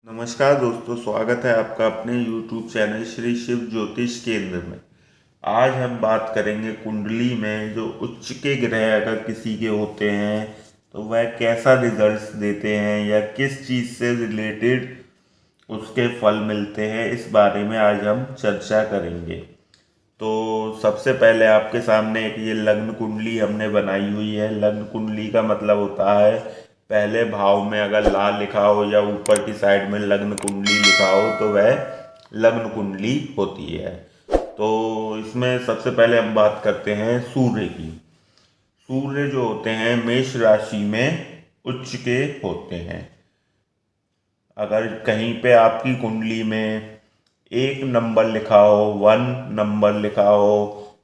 नमस्कार दोस्तों, स्वागत है आपका अपने YouTube चैनल श्री शिव ज्योतिष केंद्र में। आज हम बात करेंगे कुंडली में जो उच्च के ग्रह अगर किसी के होते हैं तो वह कैसा रिजल्ट्स देते हैं या किस चीज़ से रिलेटेड उसके फल मिलते हैं, इस बारे में आज हम चर्चा करेंगे। तो सबसे पहले आपके सामने एक ये लग्न कुंडली हमने बनाई हुई है। लग्न कुंडली का मतलब होता है पहले भाव में अगर लाल लिखा हो या ऊपर की साइड में लग्न कुंडली लिखा हो तो वह लग्न कुंडली होती है। तो इसमें सबसे पहले हम बात करते हैं सूर्य की। सूर्य जो होते हैं मेष राशि में उच्च के होते हैं। अगर कहीं पे आपकी कुंडली में 1 नंबर लिखा हो, 1 नंबर लिखा हो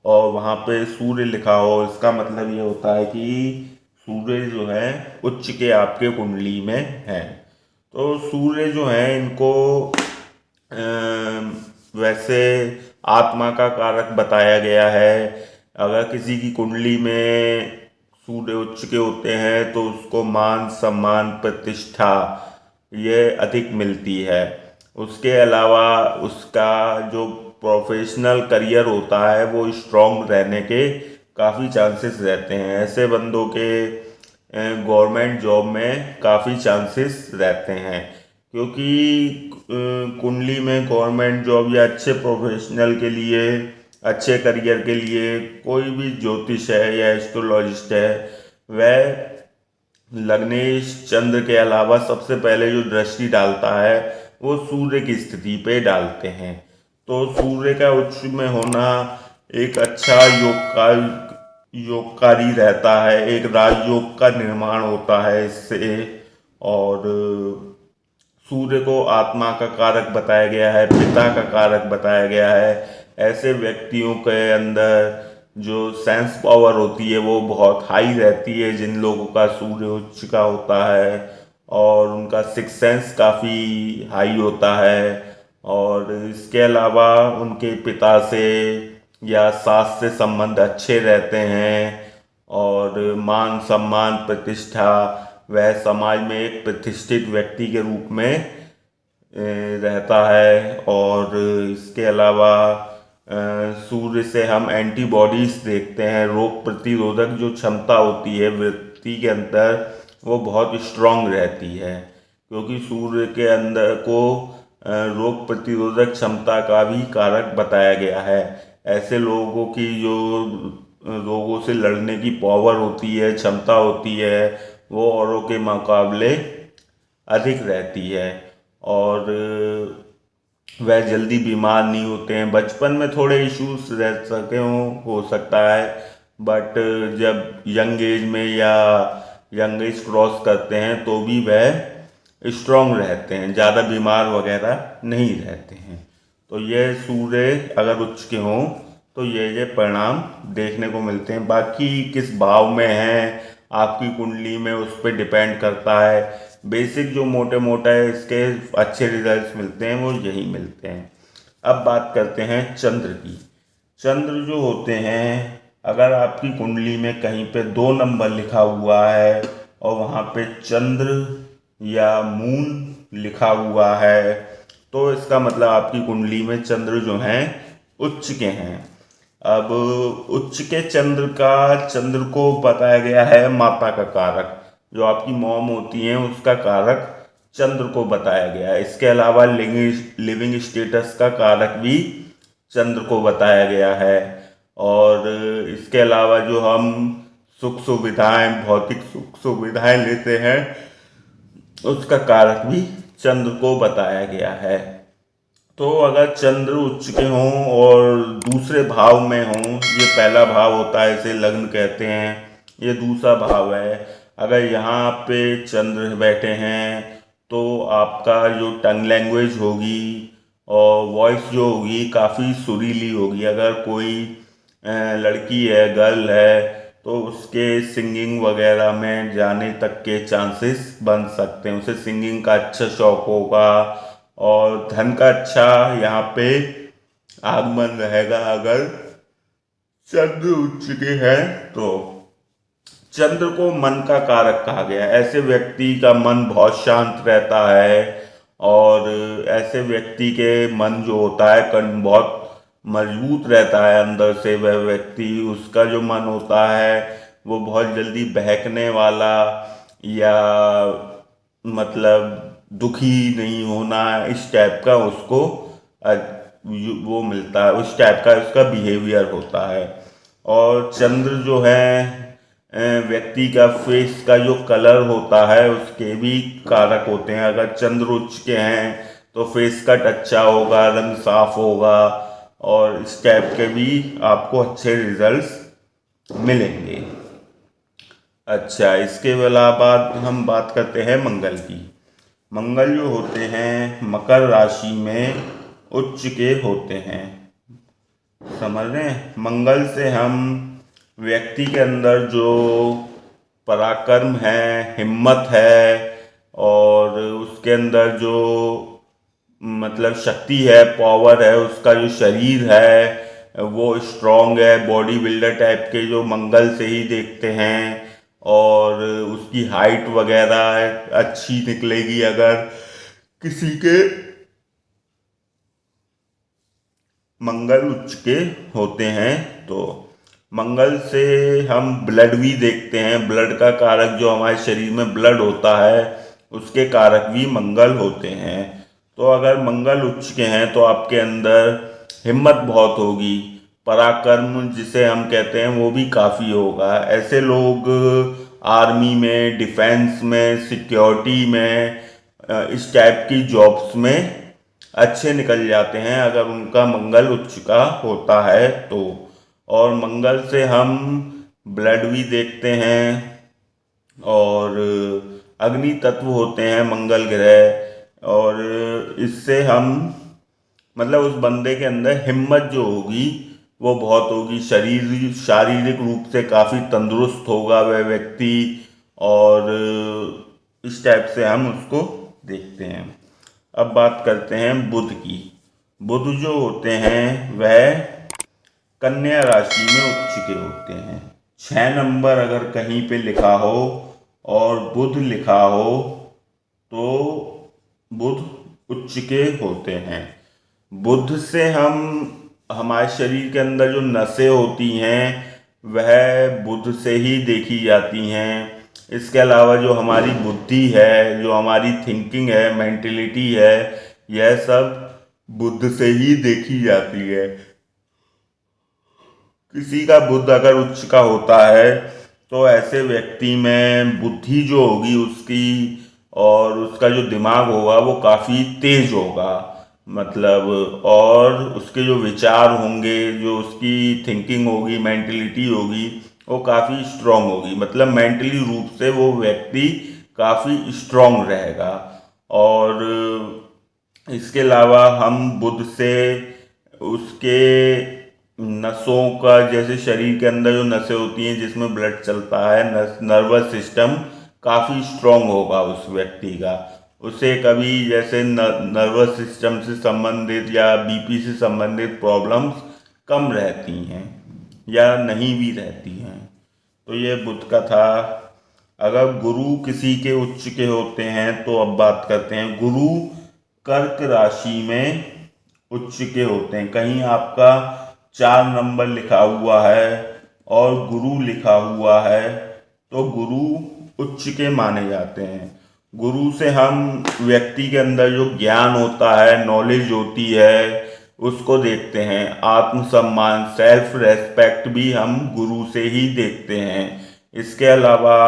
और वहाँ पे सूर्य लिखा हो, इसका मतलब ये होता है कि सूर्य जो है उच्च के आपके कुंडली में है। तो सूर्य जो है इनको वैसे आत्मा का कारक बताया गया है। अगर किसी की कुंडली में सूर्य उच्च के होते हैं तो उसको मान सम्मान प्रतिष्ठा ये अधिक मिलती है। उसके अलावा उसका जो प्रोफेशनल करियर होता है वो स्ट्रॉन्ग रहने के काफ़ी चांसेस रहते हैं। ऐसे बंदों के गवर्नमेंट जॉब में काफ़ी चांसेस रहते हैं, क्योंकि कुंडली में गवर्नमेंट जॉब या अच्छे प्रोफेशनल के लिए, अच्छे करियर के लिए कोई भी ज्योतिष है या एस्ट्रोलॉजिस्ट है वह लग्नेश चंद्र के अलावा सबसे पहले जो दृष्टि डालता है वो सूर्य की स्थिति पे डालते हैं। तो सूर्य का उच्च में होना एक अच्छा योगकारी रहता है, एक राजयोग का निर्माण होता है इससे। और सूर्य को आत्मा का कारक बताया गया है, पिता का कारक बताया गया है। ऐसे व्यक्तियों के अंदर जो सेंस पावर होती है वो बहुत हाई रहती है जिन लोगों का सूर्य उच्च का होता है, और उनका सिक्स सेंस काफ़ी हाई होता है। और इसके अलावा उनके पिता से या सास से संबंध अच्छे रहते हैं, और मान सम्मान प्रतिष्ठा, वह समाज में एक प्रतिष्ठित व्यक्ति के रूप में रहता है। और इसके अलावा सूर्य से हम एंटीबॉडीज देखते हैं। रोग प्रतिरोधक जो क्षमता होती है व्यक्ति के अंदर वो बहुत स्ट्रांग रहती है, क्योंकि सूर्य के अंदर को रोग प्रतिरोधक क्षमता का भी कारक बताया गया है। ऐसे लोगों की जो रोगों से लड़ने की पावर होती है, क्षमता होती है, वो औरों के मुकाबले अधिक रहती है। और वह जल्दी बीमार नहीं होते हैं। बचपन में थोड़े इश्यूज रह सके हो सकता है, बट जब यंग एज में या यंग एज क्रॉस करते हैं तो भी वह स्ट्रांग रहते हैं, ज़्यादा बीमार वगैरह नहीं रहते हैं। तो यह सूर्य अगर उच्च के हों तो ये परिणाम देखने को मिलते हैं। बाकी किस भाव में हैं आपकी कुंडली में उस पर डिपेंड करता है। बेसिक जो मोटे मोटा है इसके अच्छे रिजल्ट्स मिलते हैं वो यही मिलते हैं। अब बात करते हैं चंद्र की। चंद्र जो होते हैं अगर आपकी कुंडली में कहीं पे 2 नंबर लिखा हुआ है और वहाँ पे चंद्र या मून लिखा हुआ है तो इसका मतलब आपकी कुंडली में चंद्र जो हैं उच्च के हैं। अब उच्च के चंद्र को बताया गया है माता का कारक, जो आपकी मॉम होती हैं उसका कारक चंद्र को बताया गया है। इसके अलावा लिविंग स्टेटस का कारक भी चंद्र को बताया गया है। और इसके अलावा जो हम सुख सुविधाएं, भौतिक सुख सुविधाएं लेते हैं उसका कारक भी चंद्र को बताया गया है। तो अगर चंद्र उच्च के हों और दूसरे भाव में हों, ये पहला भाव होता है इसे लग्न कहते हैं, ये दूसरा भाव है। अगर यहाँ पे चंद्र बैठे हैं तो आपका जो टंग लैंग्वेज होगी और वॉइस जो होगी काफ़ी सुरीली होगी। अगर कोई लड़की है, गर्ल है, तो उसके सिंगिंग वगैरह में जाने तक के चांसेस बन सकते हैं। उसे सिंगिंग का अच्छा शौक होगा और धन का अच्छा यहाँ पे आगमन रहेगा अगर चंद्र उच्च के हैं तो। चंद्र को मन का कारक कहा गया है। ऐसे व्यक्ति का मन बहुत शांत रहता है और ऐसे व्यक्ति के मन जो होता है बहुत मजबूत रहता है अंदर से। वह व्यक्ति, उसका जो मन होता है वो बहुत जल्दी बहकने वाला या मतलब दुखी नहीं होना, इस टाइप का उसको वो मिलता है, उस टाइप का उसका बिहेवियर होता है। और चंद्र जो है व्यक्ति का फेस का जो कलर होता है उसके भी कारक होते हैं। अगर चंद्र उच्च के हैं तो फेस कट अच्छा होगा, रंग साफ होगा और इस टाइप के भी आपको अच्छे रिजल्ट्स मिलेंगे। अच्छा, इसके अलावा हम बात करते हैं मंगल की। मंगल जो होते हैं मकर राशि में उच्च के होते हैं। समझ रहे हैं? मंगल से हम व्यक्ति के अंदर जो पराक्रम है, हिम्मत है और उसके अंदर जो मतलब शक्ति है, पावर है, उसका जो शरीर है वो स्ट्रांग है, बॉडी बिल्डर टाइप के जो मंगल से ही देखते हैं। और उसकी हाइट वगैरह अच्छी निकलेगी अगर किसी के मंगल उच्च के होते हैं तो। मंगल से हम ब्लड भी देखते हैं, ब्लड का कारक जो हमारे शरीर में ब्लड होता है उसके कारक भी मंगल होते हैं। तो अगर मंगल उच्च के हैं तो आपके अंदर हिम्मत बहुत होगी, पराक्रम जिसे हम कहते हैं वो भी काफ़ी होगा। ऐसे लोग आर्मी में, डिफेंस में, सिक्योरिटी में, इस टाइप की जॉब्स में अच्छे निकल जाते हैं अगर उनका मंगल उच्च का होता है तो। और मंगल से हम ब्लड भी देखते हैं और अग्नि तत्व होते हैं मंगल ग्रह। और इससे हम मतलब उस बंदे के अंदर हिम्मत जो होगी वो बहुत होगी, शारीरिक रूप से काफ़ी तंदुरुस्त होगा वह व्यक्ति। और इस टाइप से हम उसको देखते हैं। अब बात करते हैं बुध की। बुध जो होते हैं वह कन्या राशि में उच्च के होते हैं। 6 नंबर अगर कहीं पे लिखा हो और बुध लिखा हो तो बुध उच्च के होते हैं। बुध से हम हमारे शरीर के अंदर जो नसें होती हैं वह बुध से ही देखी जाती हैं। इसके अलावा जो हमारी बुद्धि है, जो हमारी थिंकिंग है, मेंटलिटी है, यह सब बुध से ही देखी जाती है। किसी का बुध अगर उच्च का होता है तो ऐसे व्यक्ति में बुद्धि जो होगी उसकी और उसका जो दिमाग होगा वो काफ़ी तेज होगा मतलब। और उसके जो विचार होंगे, जो उसकी थिंकिंग होगी, मेंटलिटी होगी, वो काफ़ी स्ट्रांग होगी। मतलब मेंटली रूप से वो व्यक्ति काफ़ी स्ट्रांग रहेगा। और इसके अलावा हम बुध से उसके नसों का, जैसे शरीर के अंदर जो नसें होती हैं जिसमें ब्लड चलता है, नर्वस सिस्टम काफ़ी स्ट्रांग होगा उस व्यक्ति का। उसे कभी जैसे नर्वस सिस्टम से संबंधित या बीपी से संबंधित प्रॉब्लम्स कम रहती हैं या नहीं भी रहती हैं। तो ये बुध का था। अगर गुरु किसी के उच्च के होते हैं तो अब बात करते हैं गुरु कर्क राशि में उच्च के होते हैं। कहीं आपका 4 नंबर लिखा हुआ है और गुरु लिखा हुआ है तो गुरु उच्च के माने जाते हैं। गुरु से हम व्यक्ति के अंदर जो ज्ञान होता है, नॉलेज होती है, उसको देखते हैं। आत्मसम्मान, सेल्फ रेस्पेक्ट भी हम गुरु से ही देखते हैं। इसके अलावा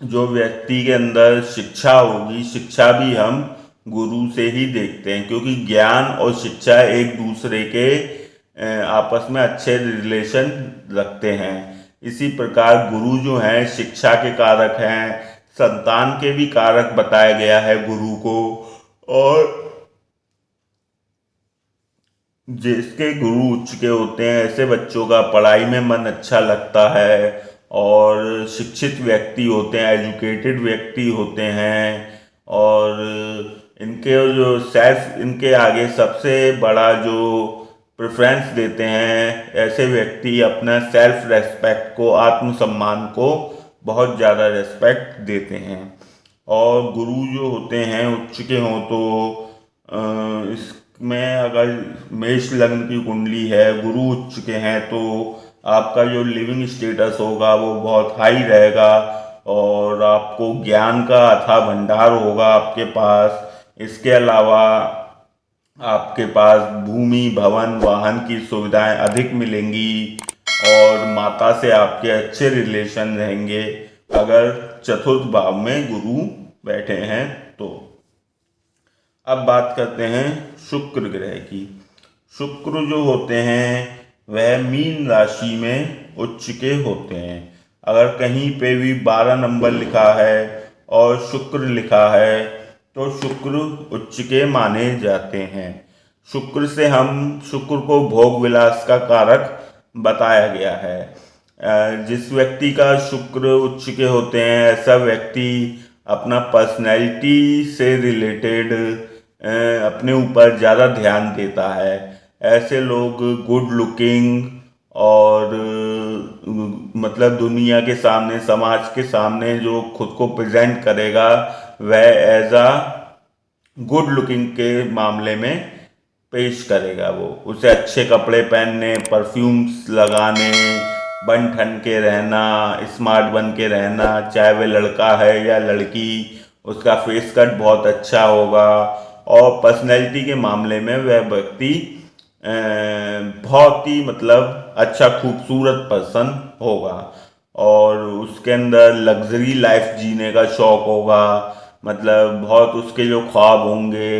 जो व्यक्ति के अंदर शिक्षा होगी, शिक्षा भी हम गुरु से ही देखते हैं, क्योंकि ज्ञान और शिक्षा एक दूसरे के आपस में अच्छे रिलेशन रखते हैं। इसी प्रकार गुरु जो हैं शिक्षा के कारक हैं, संतान के भी कारक बताया गया है गुरु को। और जिसके गुरु उच्च के होते हैं ऐसे बच्चों का पढ़ाई में मन अच्छा लगता है और शिक्षित व्यक्ति होते हैं, एजुकेटेड व्यक्ति होते हैं। और इनके जो सेल्फ, इनके आगे सबसे बड़ा जो प्रेफरेंस देते हैं ऐसे व्यक्ति अपना सेल्फ रेस्पेक्ट को, आत्मसम्मान को बहुत ज़्यादा रेस्पेक्ट देते हैं। और गुरु जो होते हैं उच्च के हों तो इसमें अगर मेष लग्न की कुंडली है, गुरु उच्च के हैं, तो आपका जो लिविंग स्टेटस होगा वो बहुत हाई रहेगा और आपको ज्ञान का अथाह भंडार होगा आपके पास। इसके अलावा आपके पास भूमि, भवन, वाहन की सुविधाएं अधिक मिलेंगी और माता से आपके अच्छे रिलेशन रहेंगे अगर चतुर्थ भाव में गुरु बैठे हैं तो। अब बात करते हैं शुक्र ग्रह की। शुक्र जो होते हैं वह मीन राशि में उच्च के होते हैं। अगर कहीं पे भी 12 नंबर लिखा है और शुक्र लिखा है तो शुक्र उच्च के माने जाते हैं। शुक्र को भोग विलास का कारक बताया गया है। जिस व्यक्ति का शुक्र उच्च के होते हैं ऐसा व्यक्ति अपना पर्सनैलिटी से रिलेटेड अपने ऊपर ज़्यादा ध्यान देता है। ऐसे लोग गुड लुकिंग और मतलब दुनिया के सामने, समाज के सामने जो खुद को प्रेजेंट करेगा वह एज आ गुड लुकिंग के मामले में पेश करेगा। वो उसे अच्छे कपड़े पहनने, परफ्यूम्स लगाने, बन ठन के रहना, स्मार्ट बन के रहना, चाहे वह लड़का है या लड़की, उसका फेस कट बहुत अच्छा होगा और पर्सनैलिटी के मामले में वह व्यक्ति बहुत ही मतलब अच्छा खूबसूरत पर्सन होगा और उसके अंदर लग्जरी लाइफ जीने का शौक होगा। मतलब बहुत उसके जो ख्वाब होंगे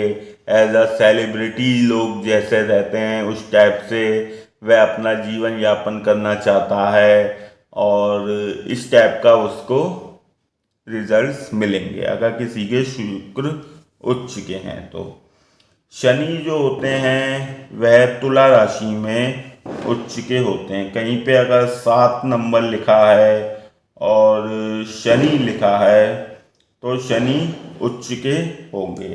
एज अ सेलिब्रिटी लोग जैसे रहते हैं उस टाइप से वह अपना जीवन यापन करना चाहता है और इस टाइप का उसको रिजल्ट्स मिलेंगे अगर किसी के शुक्र उच्च के हैं तो। शनि जो होते हैं वह तुला राशि में उच्च के होते हैं। कहीं पे अगर 7 नंबर लिखा है और शनि लिखा है तो शनि उच्च के होंगे।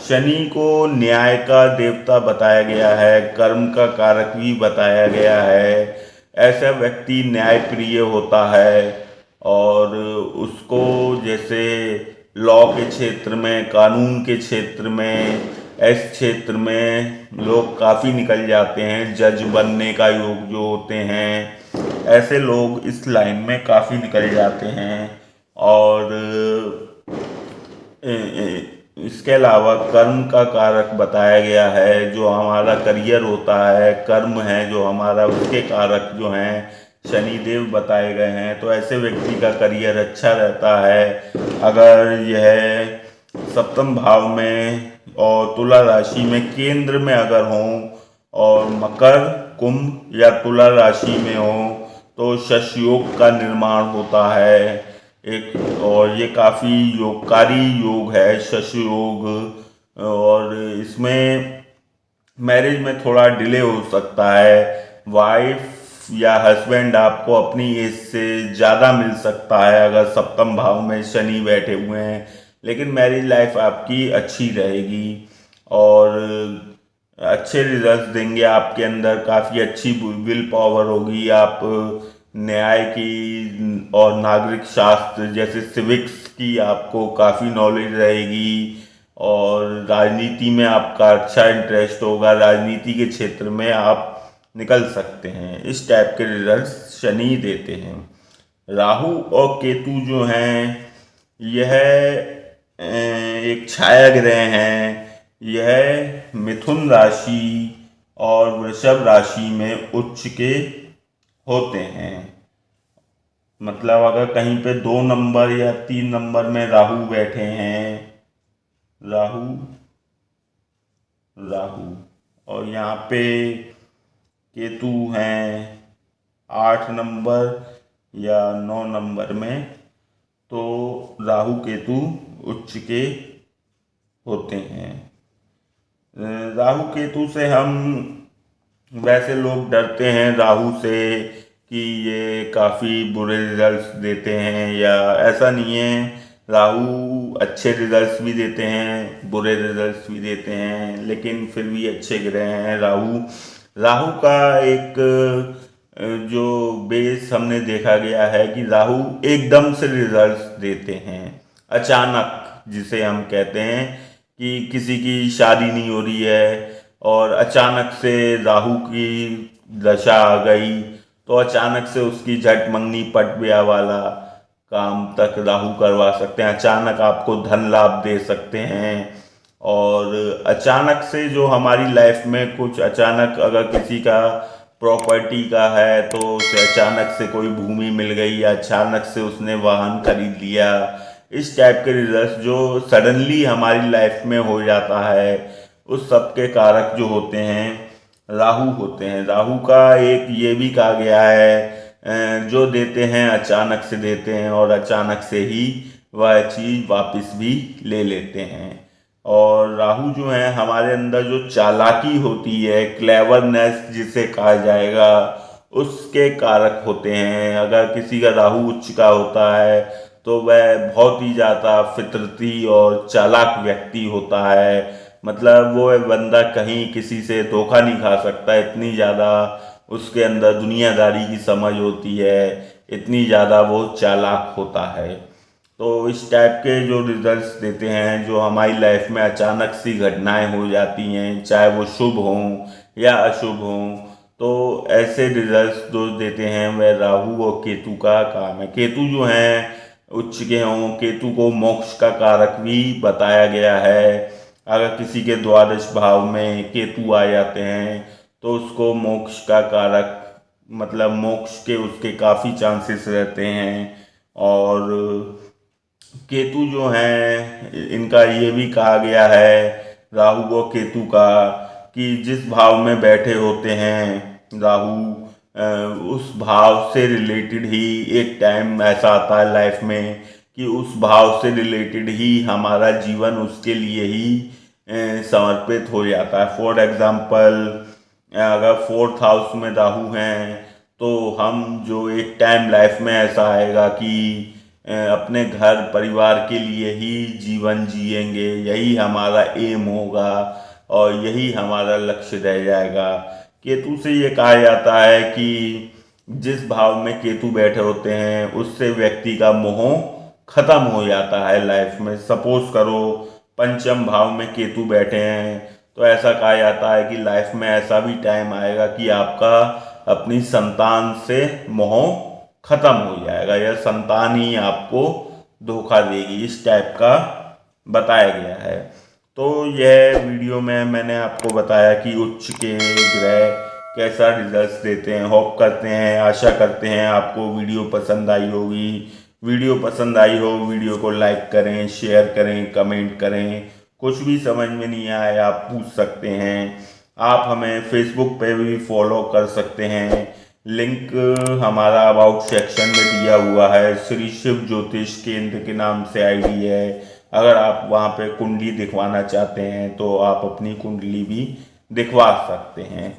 शनि को न्याय का देवता बताया गया है, कर्म का कारक भी बताया गया है। ऐसा व्यक्ति न्याय प्रिय होता है और उसको जैसे लॉ के क्षेत्र में, कानून के क्षेत्र में, इस क्षेत्र में लोग काफ़ी निकल जाते हैं। जज बनने का योग जो होते हैं ऐसे लोग इस लाइन में काफ़ी निकल जाते हैं। और इसके अलावा कर्म का कारक बताया गया है। जो हमारा करियर होता है, कर्म है जो हमारा, उसके कारक जो हैं शनिदेव बताए गए हैं। तो ऐसे व्यक्ति का करियर अच्छा रहता है अगर यह सप्तम भाव में और तुला राशि में केंद्र में अगर हों और मकर, कुंभ या तुला राशि में हो तो शश योग का निर्माण होता है एक, और ये काफ़ी योगकारी योग है शश योग। और इसमें मैरिज में थोड़ा डिले हो सकता है। वाइफ या हस्बैंड आपको अपनी एज से ज़्यादा मिल सकता है अगर सप्तम भाव में शनि बैठे हुए हैं, लेकिन मैरिज लाइफ आपकी अच्छी रहेगी और अच्छे रिजल्ट देंगे। आपके अंदर काफ़ी अच्छी विल पावर होगी। आप न्याय की और नागरिक शास्त्र जैसे सिविक्स की आपको काफ़ी नॉलेज रहेगी और राजनीति में आपका अच्छा इंटरेस्ट होगा। राजनीति के क्षेत्र में आप निकल सकते हैं। इस टाइप के रिजल्ट्स शनि देते हैं। राहु और केतु जो हैं यह एक छाया ग्रह हैं। यह मिथुन राशि और वृषभ राशि में उच्च के होते हैं। मतलब अगर कहीं पे 2 नंबर या 3 नंबर में राहु बैठे हैं, राहु और यहाँ पे केतु हैं 8 नंबर या 9 नंबर में, तो राहु केतु उच्च के होते हैं। राहु केतु से हम, वैसे लोग डरते हैं राहु से कि ये काफ़ी बुरे रिजल्ट्स देते हैं, या ऐसा नहीं है। राहु अच्छे रिजल्ट्स भी देते हैं, बुरे रिजल्ट्स भी देते हैं, लेकिन फिर भी अच्छे ग्रह हैं राहु का एक जो बेस हमने देखा गया है कि राहु एकदम से रिजल्ट्स देते हैं, अचानक जिसे हम कहते हैं कि किसी की शादी नहीं हो रही है और अचानक से राहु की दशा आ गई, तो अचानक से उसकी झट मंगनी पट ब्याह वाला काम तक राहु करवा सकते हैं। अचानक आपको धन लाभ दे सकते हैं। और अचानक से जो हमारी लाइफ में कुछ अचानक अगर किसी का प्रॉपर्टी का है तो उसे अचानक से कोई भूमि मिल गई या अचानक से उसने वाहन खरीद लिया, इस टाइप के रिजल्ट जो सडनली हमारी लाइफ में हो जाता है, उस सब के कारक जो होते हैं राहु होते हैं। राहु का एक ये भी कहा गया है जो देते हैं अचानक से देते हैं और अचानक से ही वह चीज़ वापस भी ले लेते हैं। और राहु जो है हमारे अंदर जो चालाकी होती है, क्लेवरनेस जिसे कहा जाएगा, उसके कारक होते हैं। अगर किसी का राहु उच्च का होता है तो वह बहुत ही ज़्यादा फितरती और चालाक व्यक्ति होता है। मतलब वो बंदा कहीं किसी से धोखा नहीं खा सकता, इतनी ज़्यादा उसके अंदर दुनियादारी की समझ होती है, इतनी ज़्यादा वो चालाक होता है। तो इस टाइप के जो रिजल्ट्स देते हैं, जो हमारी लाइफ में अचानक सी घटनाएं हो जाती हैं, चाहे वो शुभ हों या अशुभ हों, तो ऐसे रिजल्ट्स जो देते हैं वह राहु और केतु का काम है। केतु जो हैं उच्च के हों, केतु को मोक्ष का कारक भी बताया गया है। अगर किसी के द्वादश भाव में केतु आ जाते हैं तो उसको मोक्ष का कारक, मतलब मोक्ष के उसके काफ़ी चांसेस रहते हैं। और केतु जो हैं इनका ये भी कहा गया है राहु और केतु का कि जिस भाव में बैठे होते हैं राहु, उस भाव से रिलेटेड ही एक टाइम ऐसा आता है लाइफ में कि उस भाव से रिलेटेड ही हमारा जीवन उसके लिए ही समर्पित हो जाता है। फॉर एग्ज़ाम्पल, अगर 4th हाउस में राहु हैं तो हम जो एक टाइम लाइफ में ऐसा आएगा कि अपने घर परिवार के लिए ही जीवन जिएंगे, यही हमारा एम होगा और यही हमारा लक्ष्य रह जाएगा। केतु से ये कहा जाता है कि जिस भाव में केतु बैठे होते हैं उससे व्यक्ति का मोह खत्म हो जाता है लाइफ में। सपोज करो 5म भाव में केतु बैठे हैं तो ऐसा कहा जाता है कि लाइफ में ऐसा भी टाइम आएगा कि आपका अपनी संतान से मोह खत्म हो जाएगा या संतान ही आपको धोखा देगी, इस टाइप का बताया गया है। तो यह वीडियो में मैंने आपको बताया कि उच्च के ग्रह कैसा रिजल्ट्स देते हैं। होप करते हैं, आशा करते हैं आपको वीडियो पसंद आई होगी। वीडियो पसंद आई हो वीडियो को लाइक करें, शेयर करें, कमेंट करें। कुछ भी समझ में नहीं आए आप पूछ सकते हैं। आप हमें फेसबुक पे भी फॉलो कर सकते हैं, लिंक हमारा अबाउट सेक्शन में दिया हुआ है। श्री शिव ज्योतिष केंद्र के नाम से आईडी है। अगर आप वहां पे कुंडली दिखवाना चाहते हैं तो आप अपनी कुंडली भी दिखवा सकते हैं।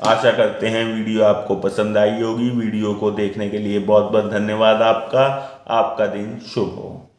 आशा करते हैं वीडियो आपको पसंद आई होगी। वीडियो को देखने के लिए बहुत बहुत धन्यवाद आपका। आपका दिन शुभ हो।